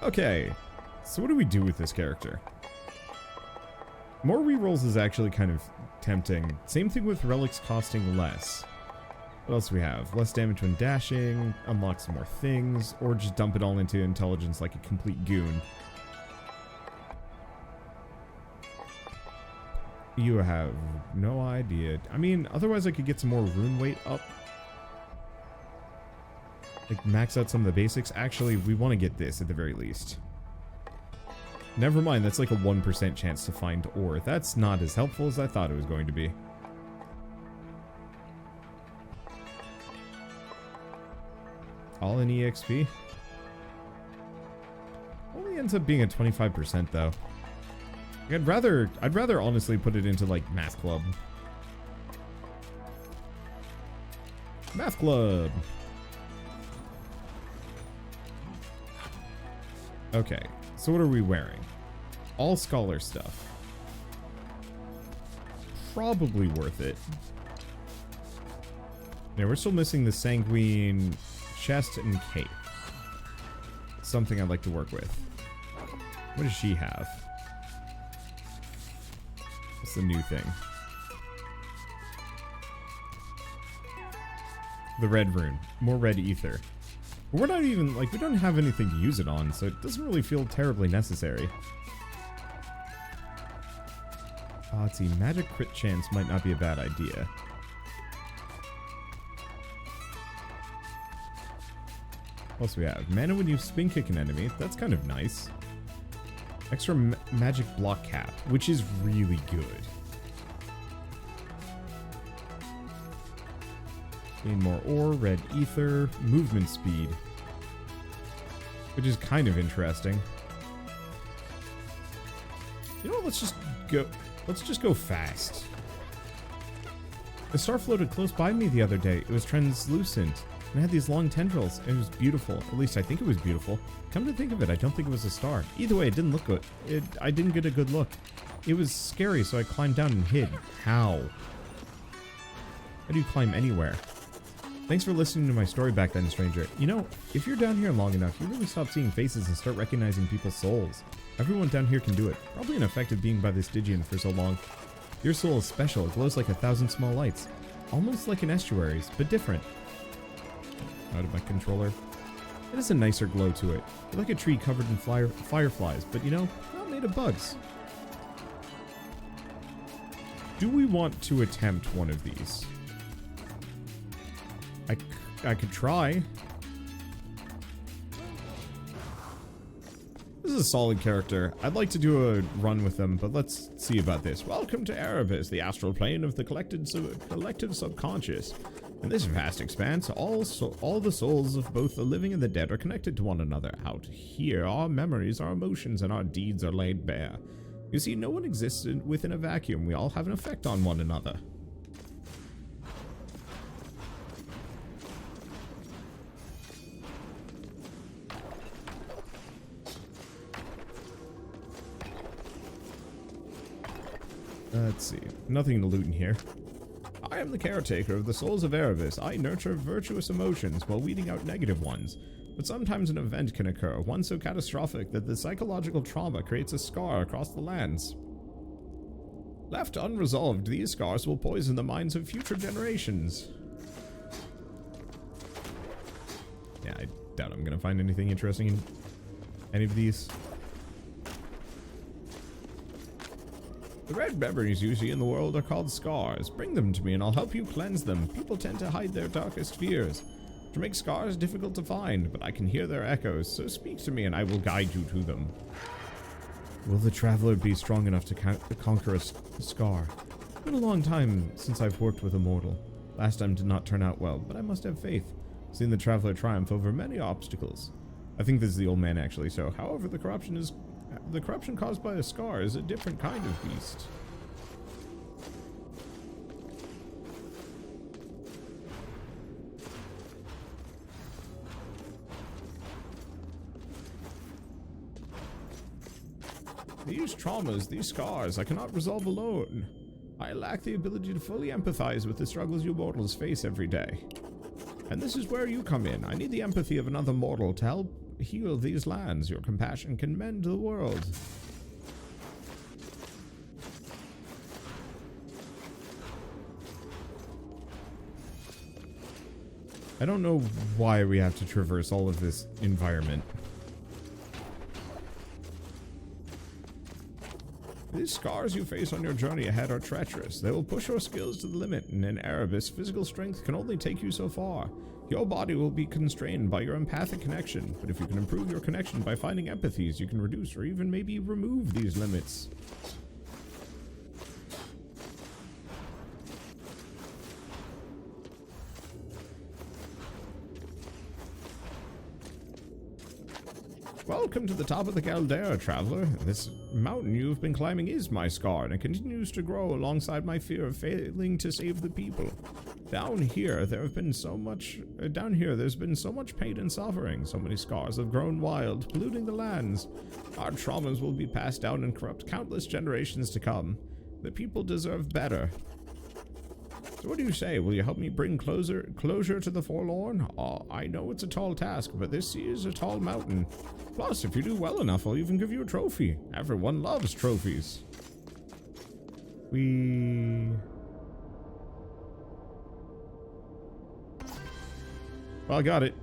Okay, so what do we do with this character? More rerolls is actually kind of tempting. Same thing with relics costing less. What else do we have? Less damage when dashing, unlock some more things, or just dump it all into intelligence like a complete goon. You have no idea. I mean, otherwise I could get some more rune weight up. Like, max out some of the basics. Actually, we want to get this at the very least. Never mind, that's like a 1% chance to find ore. That's not as helpful as I thought it was going to be. All in EXP? Only ends up being at 25% though. I'd rather honestly put it into like Math Club. Math Club! Okay, so what are we wearing? All scholar stuff. Probably worth it. Yeah, we're still missing the sanguine chest and cape. Something I'd like to work with. What does she have? What's the new thing? The red rune. More red ether. We're not even, like, we don't have anything to use it on, so it doesn't really feel terribly necessary. Let's see, magic crit chance might not be a bad idea. What else do we have? Mana when you spin kick an enemy. That's kind of nice. Extra magic block cap, which is really good. Gain more ore, red ether, movement speed. Which is kind of interesting. You know what, let's just go fast. A star floated close by me the other day. It was translucent and had these long tendrils. It was beautiful. At least I think it was beautiful. Come to think of it, I don't think it was a star. Either way, it didn't look good. I didn't get a good look. It was scary, so I climbed down and hid. How? How do you climb anywhere? Thanks for listening to my story back then, stranger. You know, if you're down here long enough, you really stop seeing faces and start recognizing people's souls. Everyone down here can do it. Probably an effect of being by the Stygian for so long. Your soul is special. It glows like 1,000 small lights. Almost like an estuary's, but different. Out of my controller. It has a nicer glow to it. You're like a tree covered in fireflies, but you know, not made of bugs. Do we want to attempt one of these? I could try. This is a solid character. I'd like to do a run with them, but let's see about this. Welcome to Erebus, the astral plane of the collective subconscious. In this vast expanse, all the souls of both the living and the dead are connected to one another. Out here, our memories, our emotions, and our deeds are laid bare. You see, no one exists within a vacuum. We all have an effect on one another. Let's see. Nothing to loot in here. I am the caretaker of the souls of Erebus. I nurture virtuous emotions while weeding out negative ones. But sometimes an event can occur, one so catastrophic that the psychological trauma creates a scar across the lands. Left unresolved, these scars will poison the minds of future generations. Yeah, I doubt I'm gonna find anything interesting in any of these. The red memories you see in the world are called scars. Bring them to me and I'll help you cleanse them. People tend to hide their darkest fears, which makes scars difficult to find, but I can hear their echoes, so speak to me and I will guide you to them. Will the traveler be strong enough to conquer a scar? It's been a long time since I've worked with a mortal. Last time did not turn out well, but I must have faith. I've seen the traveler triumph over many obstacles. I think this is the old man actually, so however the corruption caused by a scar is a different kind of beast. These traumas, these scars, I cannot resolve alone. I lack the ability to fully empathize with the struggles you mortals face every day. And this is where you come in. I need the empathy of another mortal to help heal these lands. Your compassion can mend the world. I don't know why we have to traverse all of this environment. These scars you face on your journey ahead are treacherous. They will push your skills to the limit, and in Erebus, physical strength can only take you so far. Your body will be constrained by your empathic connection, but if you can improve your connection by finding empathies, you can reduce or even maybe remove these limits. Welcome to the top of the Caldera, traveler. This mountain you've been climbing is my scar, and it continues to grow alongside my fear of failing to save the people. Down here, there's been so much pain and suffering. So many scars have grown wild, polluting the lands. Our traumas will be passed down and corrupt countless generations to come. The people deserve better. So what do you say? Will you help me bring closure to the forlorn? I know it's a tall task, but this is a tall mountain. Plus, if you do well enough, I'll even give you a trophy. Everyone loves trophies. Well, I got it.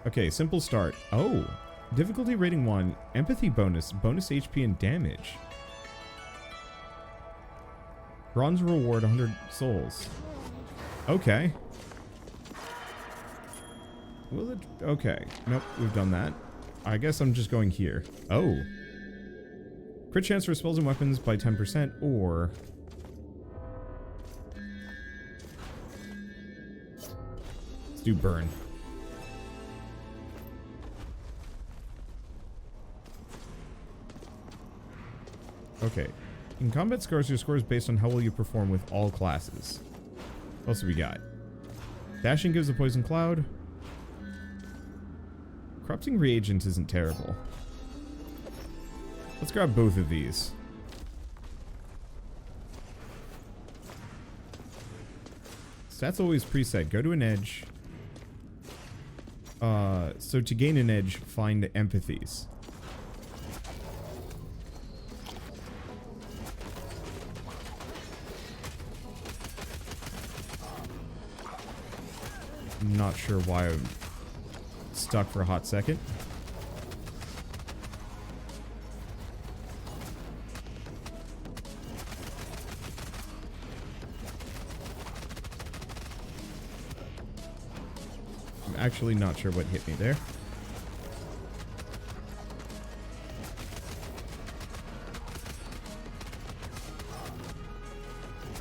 Okay, simple start. Oh, difficulty rating 1, empathy bonus HP and damage. Bronze reward 100 souls. Okay. Will it? Okay. Nope, we've done that. I guess I'm just going here. Oh. Crit chance for spells and weapons by 10% or... Let's do burn. Okay. In combat scars, your score is based on how well you perform with all classes. What else do we got? Dashing gives a poison cloud. Corrupting reagent isn't terrible. Let's grab both of these. Stats always preset. Go to an edge. So to gain an edge, find empathies. Not sure why I'm stuck for a hot second. I'm actually not sure what hit me there.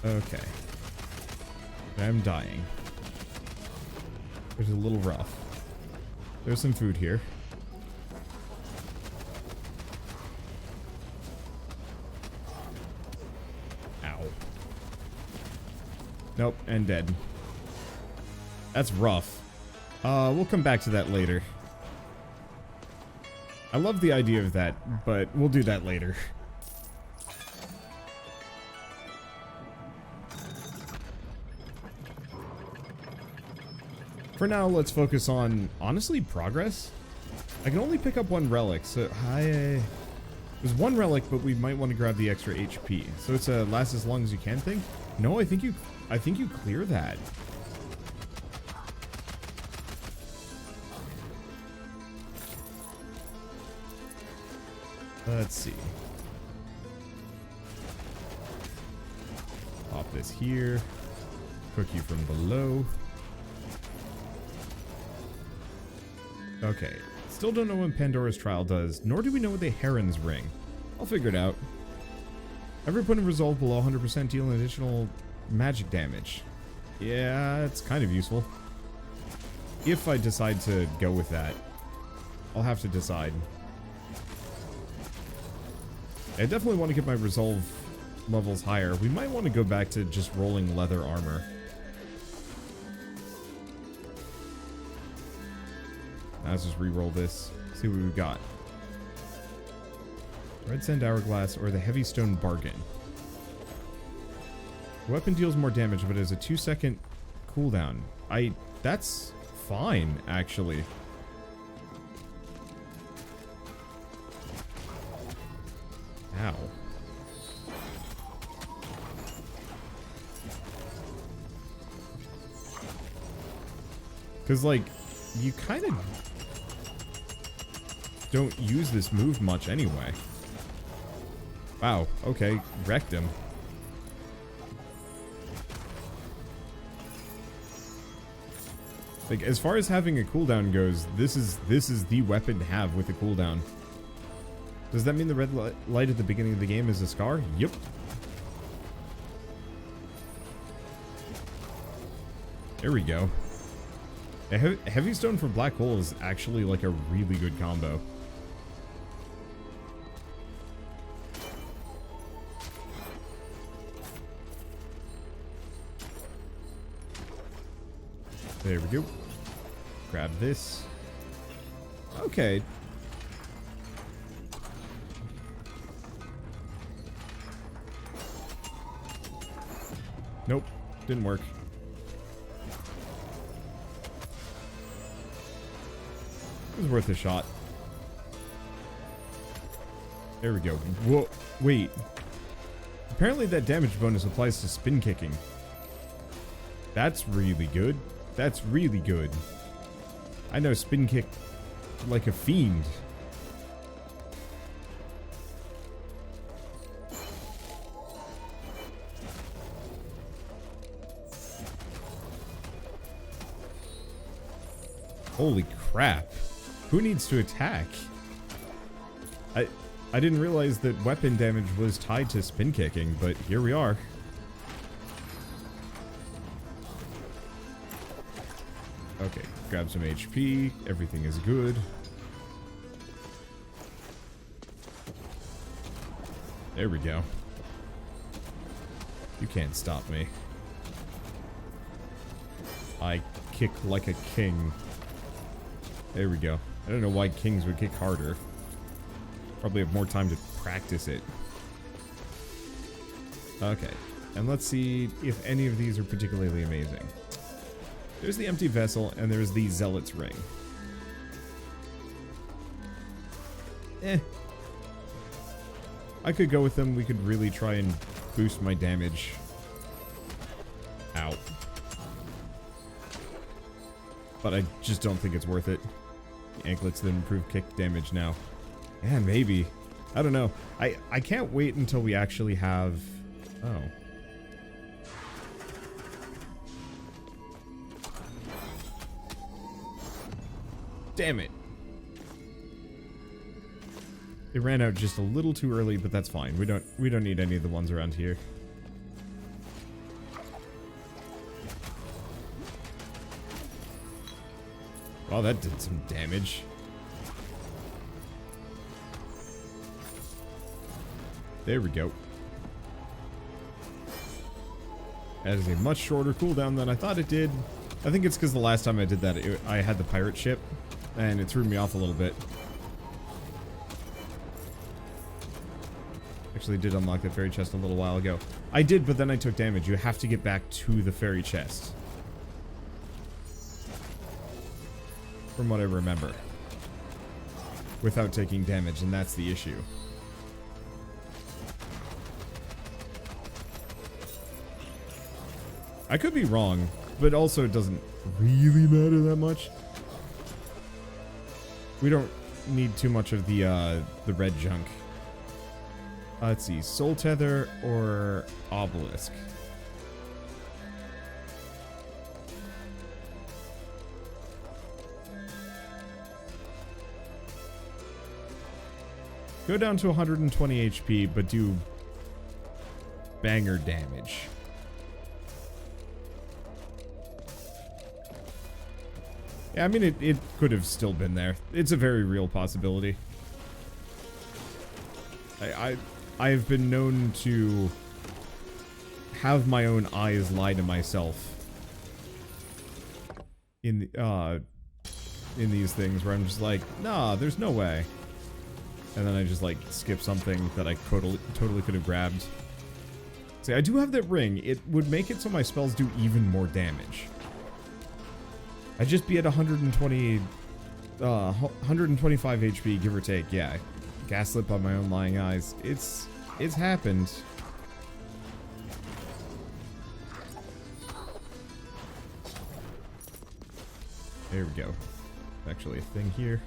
Okay. I'm dying. It's a little rough. There's some food here. Ow. Nope, and dead. That's rough. We'll come back to that later. I love the idea of that, but we'll do that later. For now, let's focus on, honestly, progress. I can only pick up one relic, so there's one relic, but we might want to grab the extra HP. So it's a last as long as you can thing. No, I think you clear that. Let's see. Pop this here. Cook you from below. Okay, still don't know what Pandora's Trial does, nor do we know what the Heron's Ring. I'll figure it out. Every point of resolve below 100% deal an additional magic damage. Yeah, it's kind of useful. If I decide to go with that, I'll have to decide. I definitely want to get my resolve levels higher. We might want to go back to just rolling leather armor. Let's just re-roll this. See what we've got. Red Sand Hourglass or the Heavy Stone Bargain. The weapon deals more damage, but has a 2-second cooldown. I that's fine, actually. Ow. Because, like, you kind of don't use this move much anyway. Wow, okay, wrecked him. Like, as far as having a cooldown goes, this is the weapon to have with a cooldown. Does that mean the red light at the beginning of the game is a scar? Yep. There we go. A heavy stone for black hole is actually like a really good combo. There we go. Grab this. Okay. Nope. Didn't work. It was worth a shot. There we go. Whoa. Wait. Apparently that damage bonus applies to spin kicking. That's really good. That's really good. I know spin kick like a fiend. Holy crap. Who needs to attack? I didn't realize that weapon damage was tied to spin kicking, but here we are. Okay, grab some HP. Everything is good. There we go. You can't stop me. I kick like a king. There we go. I don't know why kings would kick harder. Probably have more time to practice it. Okay. And let's see if any of these are particularly amazing. There's the empty vessel, and there's the zealot's ring. I could go with them. We could really try and boost my damage. Ow. But I just don't think it's worth it. The anklets that improve kick damage now. Yeah, maybe. I don't know. I can't wait until we actually have... Oh. Damn it. It ran out just a little too early, but that's fine. We don't need any of the ones around here. Wow, that did some damage. There we go. That is a much shorter cooldown than I thought it did. I think it's because the last time I did that, I had the pirate ship, and it threw me off a little bit. Actually did unlock the fairy chest a little while ago. I did, but then I took damage. You have to get back to the fairy chest. From what I remember. Without taking damage, and that's the issue. I could be wrong, but also it doesn't really matter that much. We don't need too much of the red junk. Let's see, Soul Tether or Obelisk. Go down to 120 HP, but do banger damage. Yeah, I mean, it could have still been there. It's a very real possibility. I've been known to have my own eyes lie to myself in these things where I'm just like, nah, there's no way. And then I just like skip something that I totally could have grabbed. See, I do have that ring. It would make it so my spells do even more damage. I'd just be at 125 HP, give or take. Yeah, gaslit by my own lying eyes. It's happened. There we go. Actually, a thing here.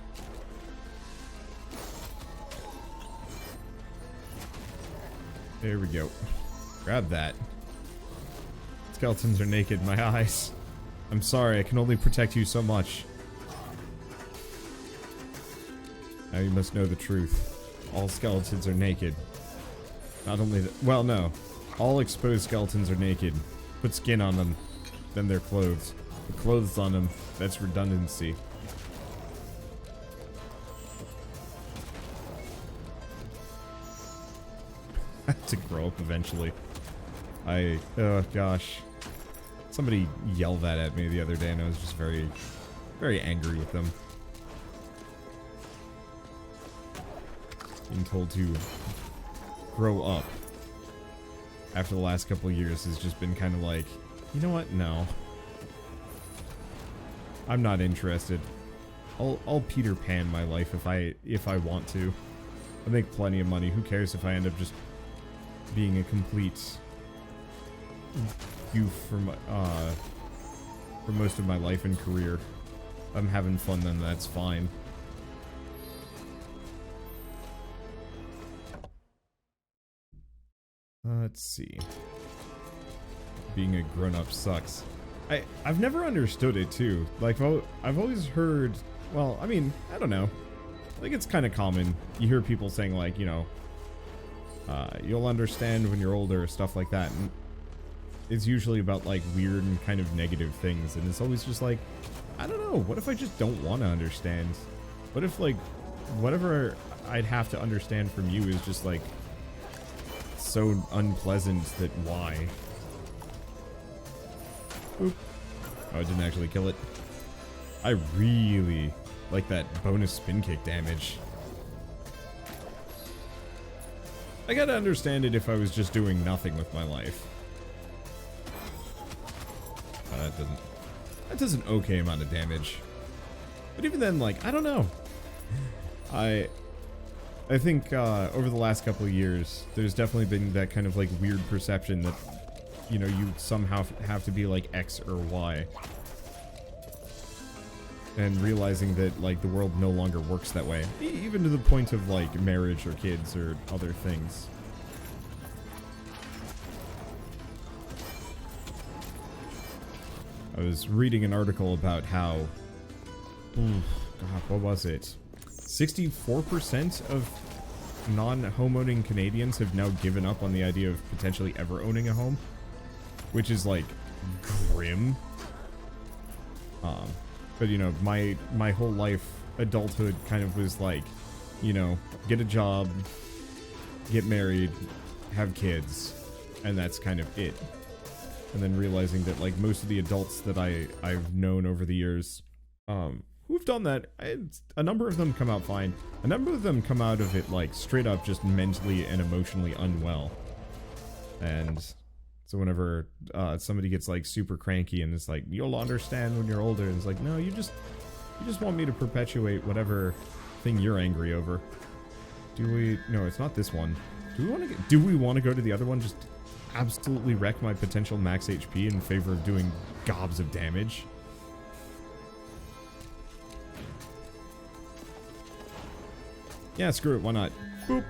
There we go. Grab that. Skeletons are naked, my eyes. I'm sorry, I can only protect you so much. Now you must know the truth. All skeletons are naked. Not only well, no. All exposed skeletons are naked. Put skin on them, then they're clothes. Put clothes on them, that's redundancy. I have to grow up eventually. Oh gosh. Somebody yelled that at me the other day and I was just very, very angry with them. Being told to grow up after the last couple of years has just been kind of like, you know what? No. I'm not interested. I'll Peter Pan my life if I want to. I make plenty of money. Who cares if I end up just being a complete goof for most of my life and career. I'm having fun, then that's fine. Let's see. Being a grown-up sucks. I've never understood it too. Like, I've always heard, well, I mean, I don't know. Like, it's kind of common. You hear people saying, like, you know, you'll understand when you're older, stuff like that. And it's usually about, like, weird and kind of negative things. And it's always just like, I don't know. What if I just don't want to understand? What if, like, whatever I'd have to understand from you is just, like, so unpleasant that why? Oop. Oh, I didn't actually kill it. I really like that bonus spin kick damage. I gotta understand it if I was just doing nothing with my life. That does an okay amount of damage. But even then, like, I don't know. I think over the last couple of years, there's definitely been that kind of like weird perception that, you know, you somehow have to be like X or Y. And realizing that like the world no longer works that way. Even to the point of like marriage or kids or other things. I was reading an article about how, God, what was it? 64% of non-home-owning Canadians have now given up on the idea of potentially ever owning a home, which is like grim. But you know, my whole life, adulthood kind of was like, you know, get a job, get married, have kids, and that's kind of it. And then realizing that like most of the adults that I've known over the years, who've done that, a number of them come out fine. A number of them come out of it like straight up just mentally and emotionally unwell. And so whenever somebody gets like super cranky and it's like, you'll understand when you're older, and it's like, no, you just want me to perpetuate whatever thing you're angry over. No, it's not this one. Do we want to go to the other one? Just absolutely wreck my potential max HP in favor of doing gobs of damage? Yeah, screw it, why not? Boop.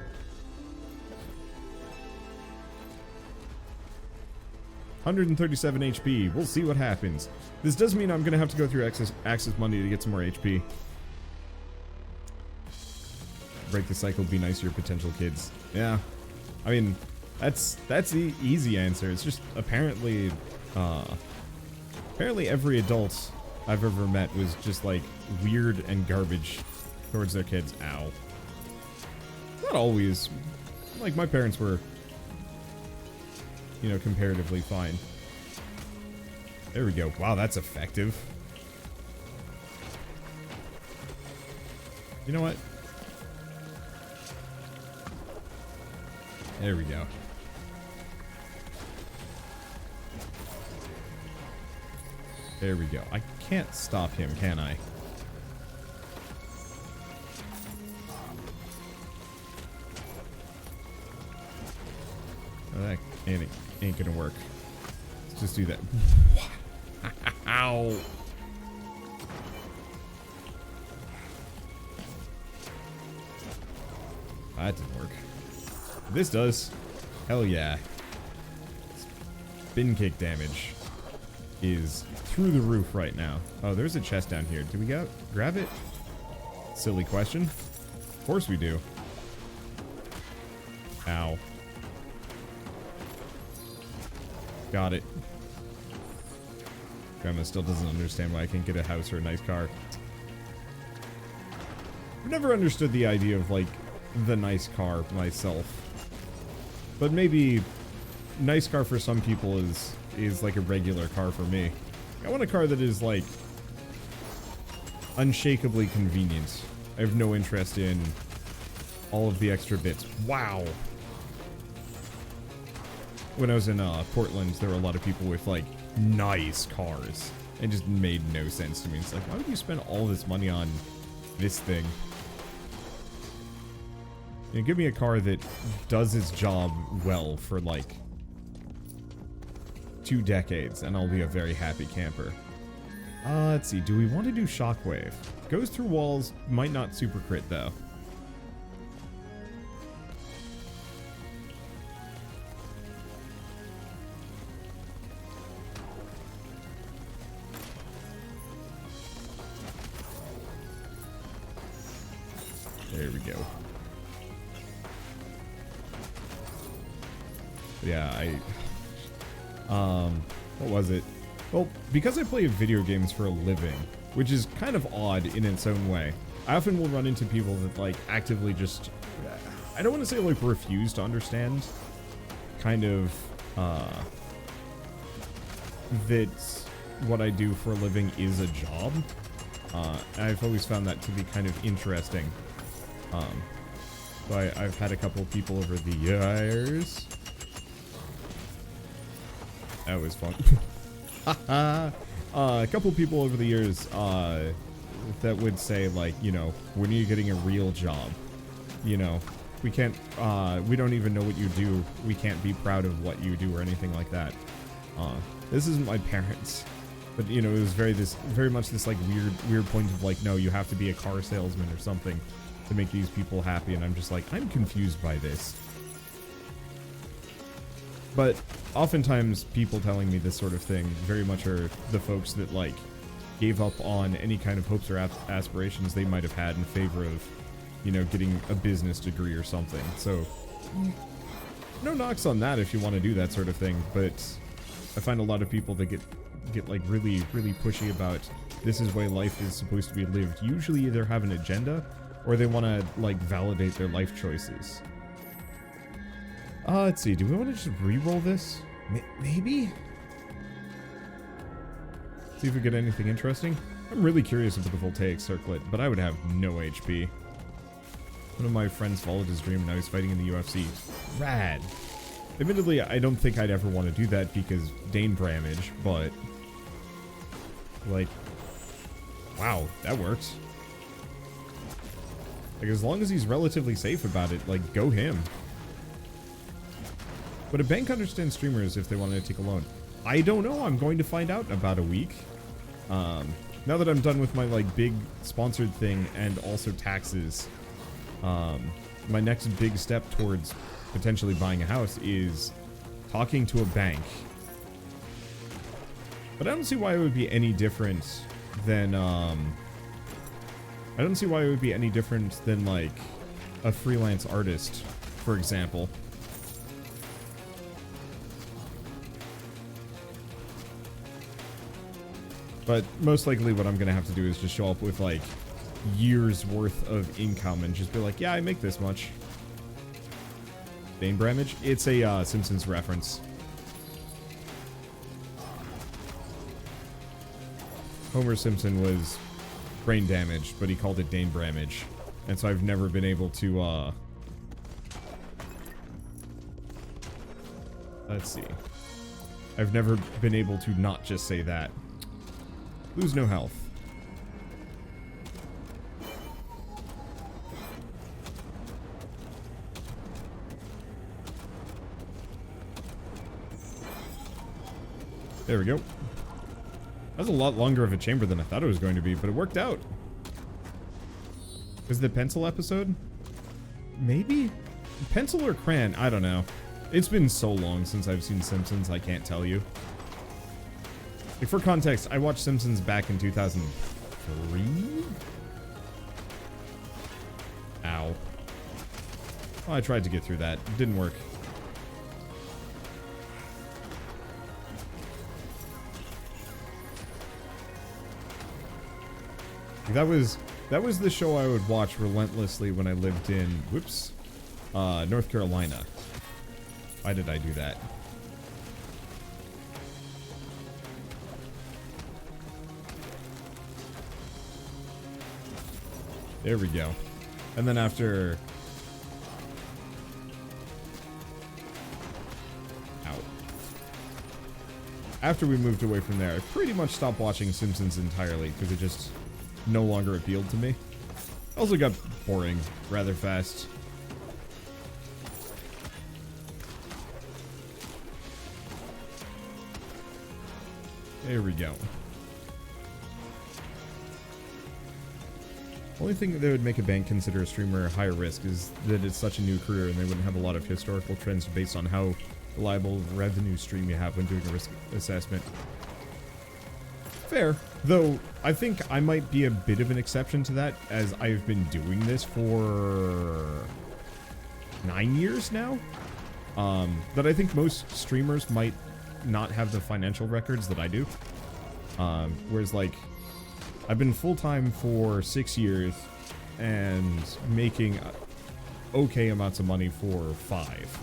$137 HP. We'll see what happens. This does mean I'm gonna have to go through access money to get some more HP. Break the cycle, be nice to your potential kids. Yeah. I mean, that's the easy answer. It's just apparently every adult I've ever met was just like weird and garbage towards their kids. Ow. Not always. Like, my parents were, you know, comparatively fine. There we go. Wow, that's effective. You know what? There we go. There we go. I can't stop him, can I? Oh, that ain't gonna work. Let's just do that. Ow. That didn't work. This does. Hell yeah. Spin kick damage is through the roof right now. Oh, there's a chest down here. Do we grab it? Silly question. Of course we do. Ow. Got it. Grandma still doesn't understand why I can't get a house or a nice car. I've never understood the idea of, like, the nice car myself. But maybe nice car for some people is like a regular car for me. I want a car that is, like, unshakably convenient. I have no interest in all of the extra bits. Wow. When I was in Portland, there were a lot of people with, like, nice cars. It just made no sense to me. It's like, why would you spend all this money on this thing? You know, give me a car that does its job well for, like, 2 decades, and I'll be a very happy camper. Let's see. Do we want to do Shockwave? Goes through walls. Might not super crit, though. There we go. Yeah, what was it? Well, because I play video games for a living, which is kind of odd in its own way, I often will run into people that, like, actively just, I don't want to say, like, refuse to understand, kind of, that what I do for a living is a job. I've always found that to be kind of interesting. So I've had a couple of people over the years. That was fun. A couple of people over the years that would say, like, you know, when are you getting a real job? You know, we can't, we don't even know what you do. We can't be proud of what you do or anything like that. This isn't my parents. But, you know, it was very much this, like, weird point of, like, no, you have to be a car salesman or something to make these people happy, and I'm just like, I'm confused by this. But oftentimes people telling me this sort of thing very much are the folks that, like, gave up on any kind of hopes or aspirations they might have had in favor of, you know, getting a business degree or something. So no knocks on that if you want to do that sort of thing, but I find a lot of people that get like really pushy about this is the way life is supposed to be lived. Usually either have an agenda or they want to, like, validate their life choices. Let's see. Do we want to just re-roll this? Maybe? See if we get anything interesting. I'm really curious about the voltaic circlet, but I would have no HP. One of my friends followed his dream and now he's fighting in the UFC. Rad. Admittedly, I don't think I'd ever want to do that because Dane Bramage, but, like, wow, that works. Like, as long as he's relatively safe about it, like, go him. Would a bank understand streamers if they wanted to take a loan? I don't know. I'm going to find out in about a week. Now that I'm done with my, like, big sponsored thing and also taxes, my next big step towards potentially buying a house is talking to a bank. But I don't see why it would be any different than, I don't see why it would be any different than, like, a freelance artist, for example. But most likely what I'm going to have to do is just show up with, like, years worth of income and just be like, yeah, I make this much. Dane Bramage? It's a Simpsons reference. Homer Simpson was brain damaged, but he called it Dane Bramage. And so I've never been able to, let's see. I've never been able to not just say that. Lose no health. There we go. That was a lot longer of a chamber than I thought it was going to be, but it worked out. Was it the pencil episode? Maybe? Pencil or crayon? I don't know. It's been so long since I've seen Simpsons, I can't tell you. Like, for context, I watched Simpsons back in 2003? Ow. Oh, I tried to get through that. It didn't work. That was the show I would watch relentlessly when I lived in, whoops, North Carolina. Why did I do that? There we go. And then after... Ow. After we moved away from there, I pretty much stopped watching Simpsons entirely because it just no longer appealed to me. Also got boring rather fast. There we go. Only thing that would make a bank consider a streamer higher risk is that it's such a new career and they wouldn't have a lot of historical trends based on how reliable revenue stream you have when doing a risk assessment. Fair. Though, I think I might be a bit of an exception to that, as I've been doing this for 9 years now. That I think most streamers might not have the financial records that I do. Whereas, like, I've been full-time for 6 years and making okay amounts of money for 5.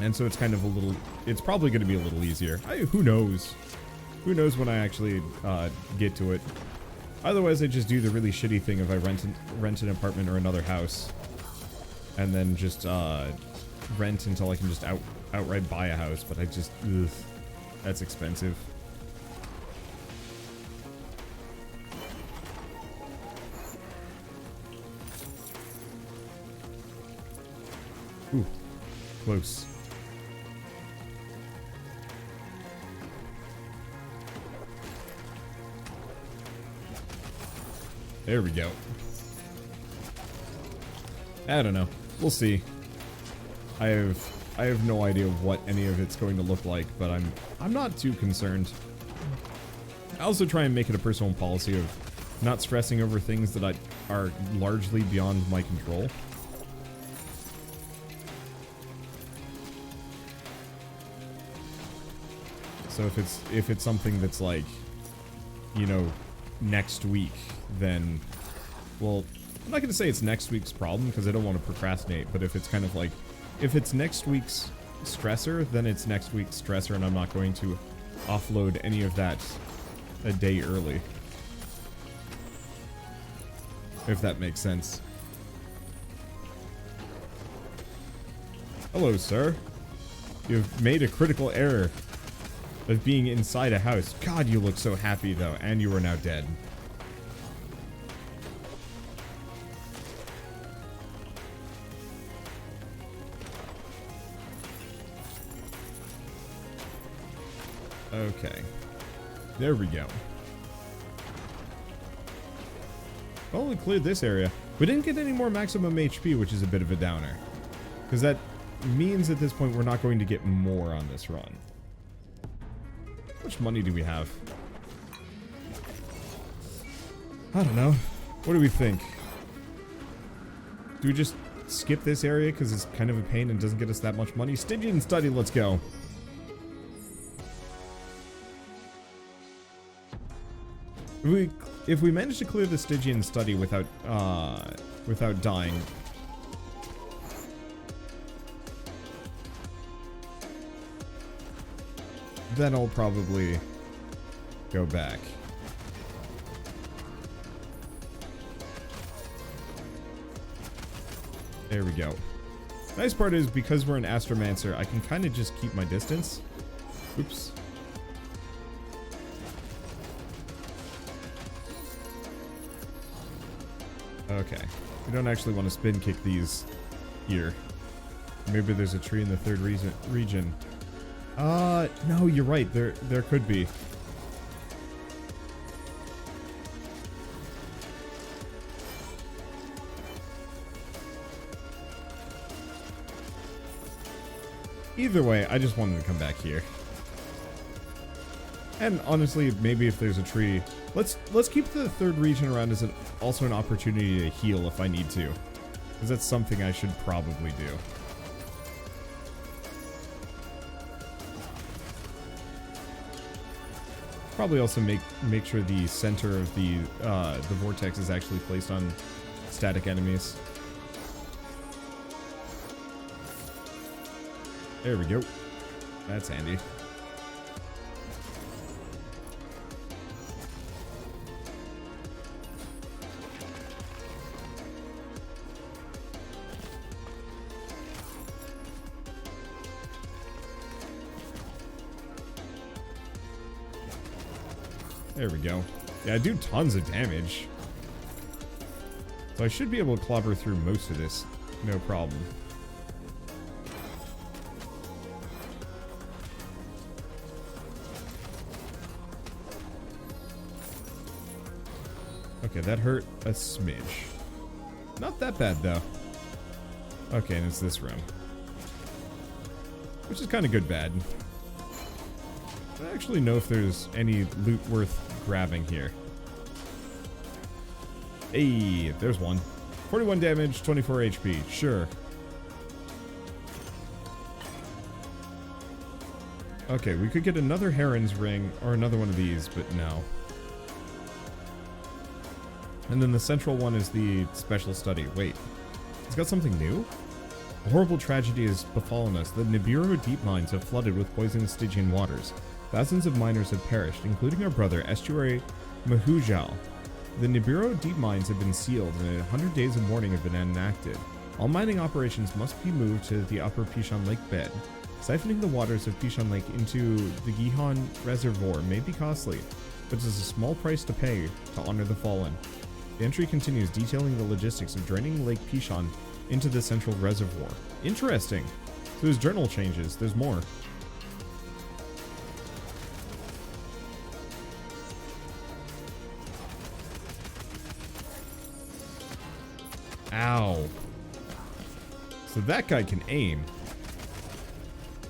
And so it's kind of a little... It's probably going to be a little easier. Who knows? Who knows when I actually get to it. Otherwise, I just do the really shitty thing of I rent an apartment or another house. And then just rent until I can just outright buy a house. But I just... Ugh, that's expensive. Ooh, close. There we go. I don't know. We'll see. I have no idea what any of it's going to look like, but I'm not too concerned. I also try and make it a personal policy of not stressing over things that are largely beyond my control. So if it's something that's like, you know, next week, then, well, I'm not going to say it's next week's problem because I don't want to procrastinate, but if it's kind of like, if it's next week's stressor, then it's next week's stressor and I'm not going to offload any of that a day early. If that makes sense. Hello, sir. You've made a critical error of being inside a house. God, you look so happy, though, and you are now dead. Okay. There we go. Well, we cleared this area. We didn't get any more maximum HP, which is a bit of a downer. Because that means at this point we're not going to get more on this run. How much money do we have? I don't know. What do we think? Do we just skip this area because it's kind of a pain and doesn't get us that much money? Stygian study, let's go. If we manage to clear the Stygian study without dying, then I'll probably go back. There we go. Nice part is, because we're an astromancer, I can kind of just keep my distance. Oops. Okay. We don't actually want to spin kick these here. Maybe there's a tree in the third region. No, you're right. There could be. Either way, I just wanted to come back here. And honestly, maybe if there's a tree, let's keep the third region around as also an opportunity to heal if I need to, because that's something I should probably do. Probably also make sure the center of the vortex is actually placed on static enemies. There we go. That's handy. There we go. Yeah, I do tons of damage. So I should be able to clobber through most of this. No problem. Okay, that hurt a smidge. Not that bad, though. Okay, and it's this room. Which is kind of good bad. I don't actually know if there's any loot worth grabbing here. Hey, there's one. 41 damage, 24 HP. Sure. Okay, we could get another Heron's Ring or another one of these, but no. And then the central one is the special study. Wait, it's got something new? A horrible tragedy has befallen us. The Nibiru deep mines have flooded with poisonous Stygian waters. Thousands of miners have perished, including our brother, Estuary Mahujal. The Nibiru deep mines have been sealed, and 100 days of mourning have been enacted. All mining operations must be moved to the upper Pishon Lake bed. Siphoning the waters of Pishon Lake into the Gihon Reservoir may be costly, but it is a small price to pay to honor the fallen. The entry continues, detailing the logistics of draining Lake Pishon into the central reservoir. Interesting. So his journal changes. There's more. Ow. So that guy can aim.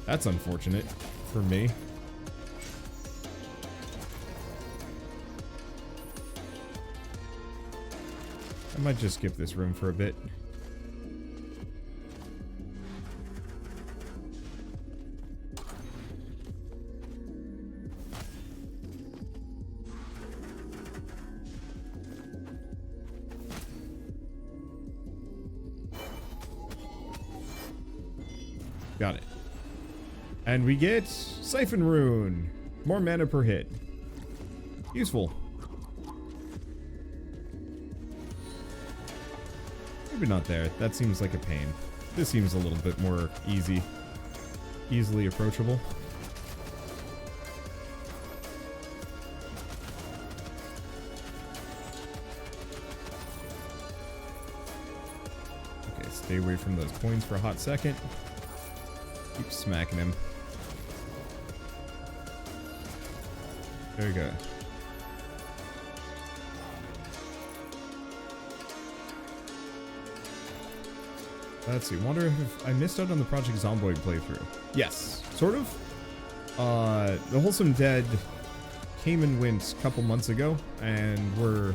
That's unfortunate for me. I might just skip this room for a bit. Got it. And we get Siphon Rune. More mana per hit. Useful. Maybe not there. That seems like a pain. This seems a little bit more easily approachable. Okay, stay away from those coins for a hot second. Keep smacking him. There we go. Let's see. Wonder if I missed out on the Project Zomboid playthrough. Yes, sort of. The Wholesome Dead came and went a couple months ago, and we're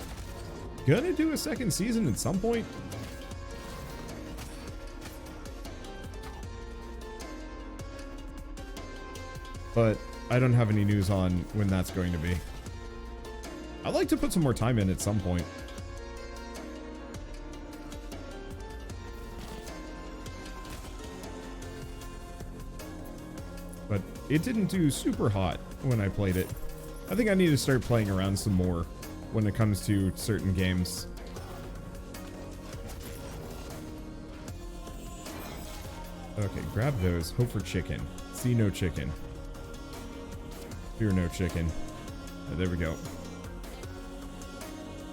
gonna do a second season at some point. But I don't have any news on when that's going to be. I'd like to put some more time in at some point. But it didn't do super hot when I played it. I think I need to start playing around some more when it comes to certain games. Okay, grab those. Hope for chicken. See no chicken. Fear no chicken. Oh, there we go.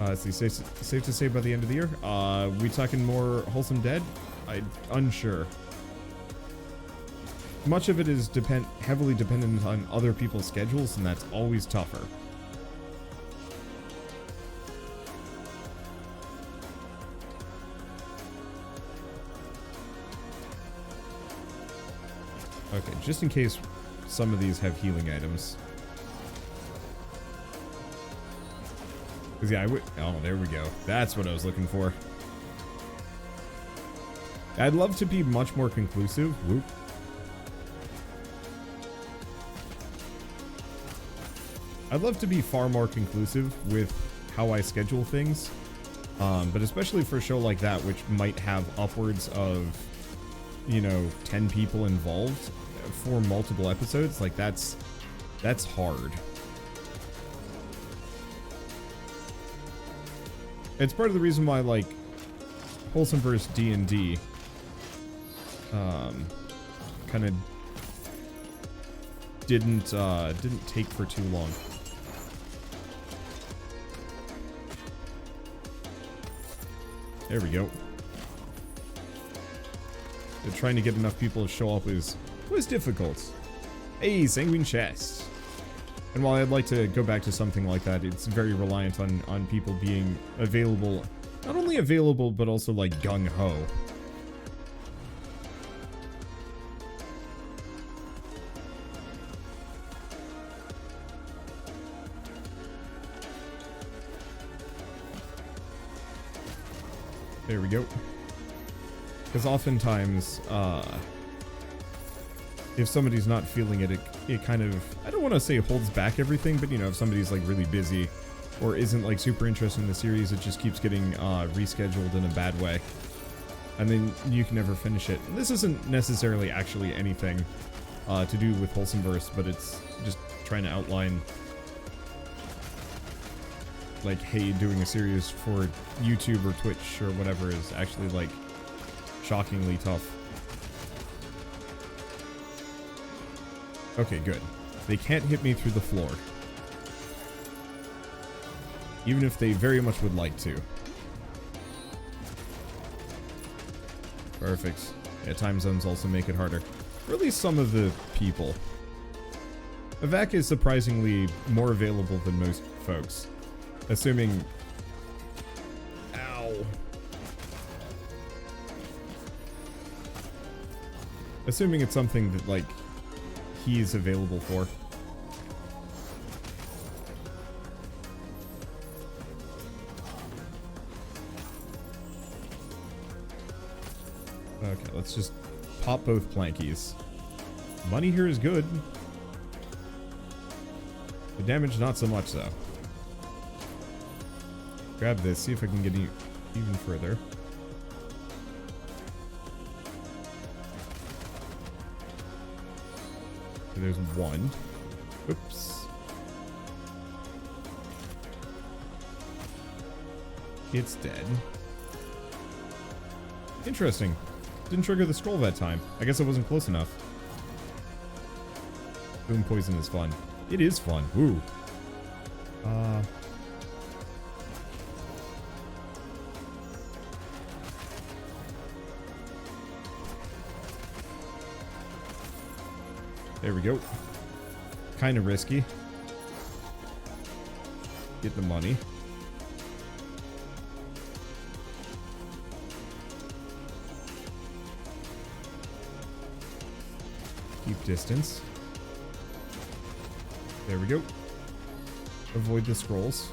Let's see, safe to say by the end of the year. We talking more Wholesome Dead? Unsure. Much of it is heavily dependent on other people's schedules, and that's always tougher. Okay, just in case some of these have healing items. Because yeah, oh, there we go. That's what I was looking for. I'd love to be much more conclusive. Whoop. I'd love to be far more conclusive with how I schedule things. But especially for a show like that, which might have upwards of, you know, 10 people involved for multiple episodes, like that's hard. It's part of the reason why, like, Wholesome vs. D&D kind of didn't take for too long. There we go. But trying to get enough people to show up was difficult. Hey, Sanguine Chest. And while I'd like to go back to something like that, it's very reliant on people being available. Not only available, but also like gung-ho. There we go. Because oftentimes, if somebody's not feeling it, it kind of, I don't want to say holds back everything, but you know, if somebody's like really busy or isn't like super interested in the series, it just keeps getting rescheduled in a bad way. And then you can never finish it. This isn't necessarily actually anything to do with Wholesomeverse, but it's just trying to outline, like, hey, doing a series for YouTube or Twitch or whatever is actually like shockingly tough. Okay, good. They can't hit me through the floor. Even if they very much would like to. Perfect. Yeah, time zones also make it harder. Or at least some of the people. Evac is surprisingly more available than most folks. Assuming... Ow. Assuming it's something that, like, he's available for. Okay, let's just pop both plankies. Money here is good. The damage, not so much, though. Grab this, see if I can get even further. Okay, there's one. Oops. It's dead. Interesting. Didn't trigger the scroll that time. I guess I wasn't close enough. Boom poison is fun. It is fun. Ooh. There we go. Kind of risky. Get the money. Keep distance. There we go. Avoid the scrolls.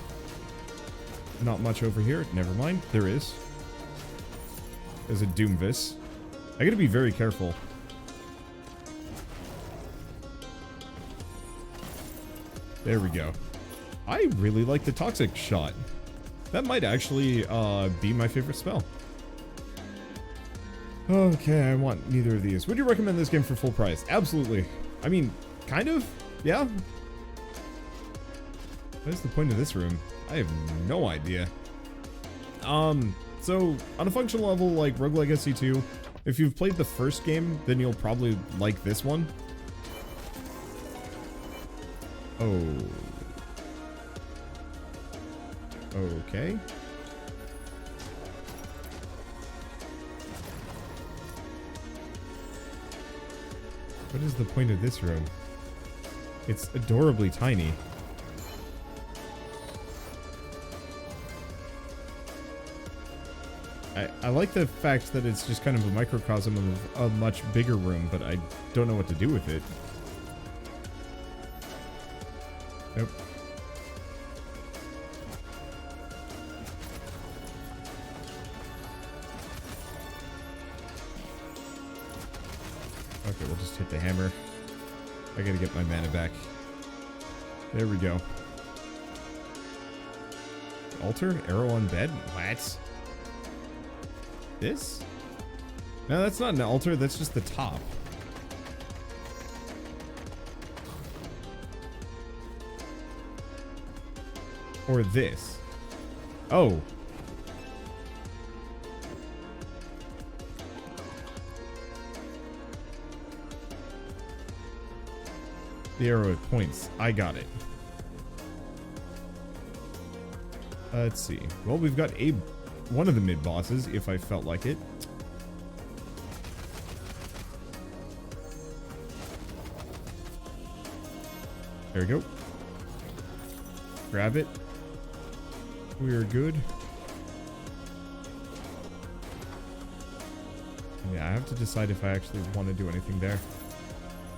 Not much over here. Never mind. There is. There's a Doomvis. I gotta be very careful. There we go. I really like the Toxic Shot. That might actually be my favorite spell. Okay, I want neither of these. Would you recommend this game for full price? Absolutely. I mean, kind of. Yeah. What is the point of this room? I have no idea. So, on a functional level, like Roguelike SC2, if you've played the first game, then you'll probably like this one. Oh. Okay. What is the point of this room? It's adorably tiny. I like the fact that it's just kind of a microcosm of a much bigger room, but I don't know what to do with it. Nope. Okay, we'll just hit the hammer. I gotta get my mana back. There we go. Altar? Arrow on bed? What? This? No, that's not an altar, that's just the top. Or this. Oh. The arrow at points. I got it. Let's see. Well, we've got one of the mid-bosses, if I felt like it. There we go. Grab it. We are good. Yeah, I have to decide if I actually want to do anything there.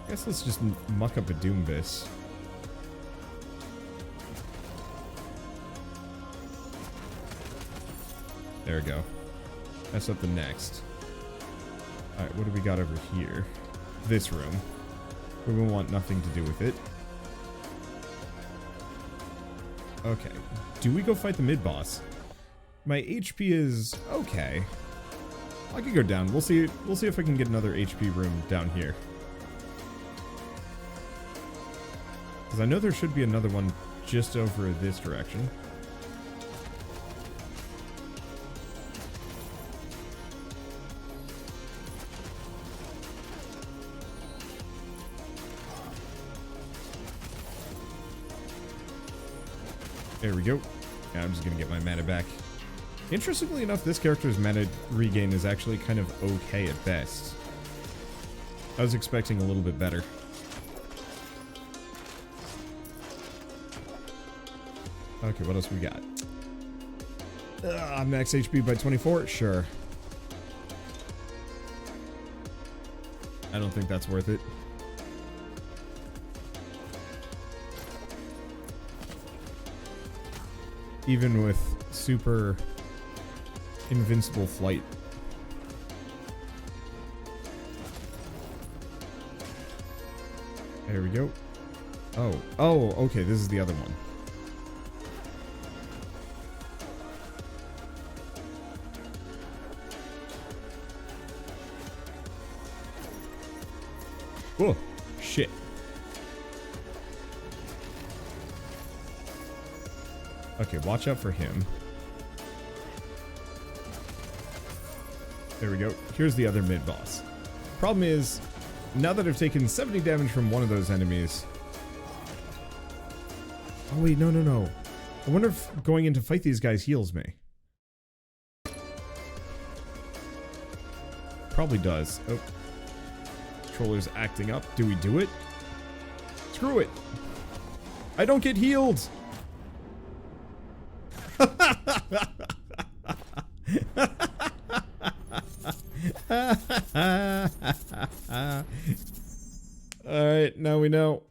I guess let's just muck up a Doombus. There we go. Mess up the next. Alright, what do we got over here? This room. We will want nothing to do with it. Okay. Do we go fight the mid-boss? My HP is okay. I could go down. We'll see if I can get another HP room down here. Because I know there should be another one just over this direction. There we go. Yeah, I'm just gonna get my mana back. Interestingly enough, this character's mana regain is actually kind of okay at best. I was expecting a little bit better. Okay, what else we got? Max HP by 24? Sure. I don't think that's worth it. Even with super invincible flight. There we go. Oh, okay, this is the other one. Oh, shit. Okay, watch out for him. There we go. Here's the other mid-boss. Problem is, now that I've taken 70 damage from one of those enemies... Oh wait, no. I wonder if going in to fight these guys heals me. Probably does. Oh. Controller's acting up. Do we do it? Screw it! I don't get healed! Alright, now we know.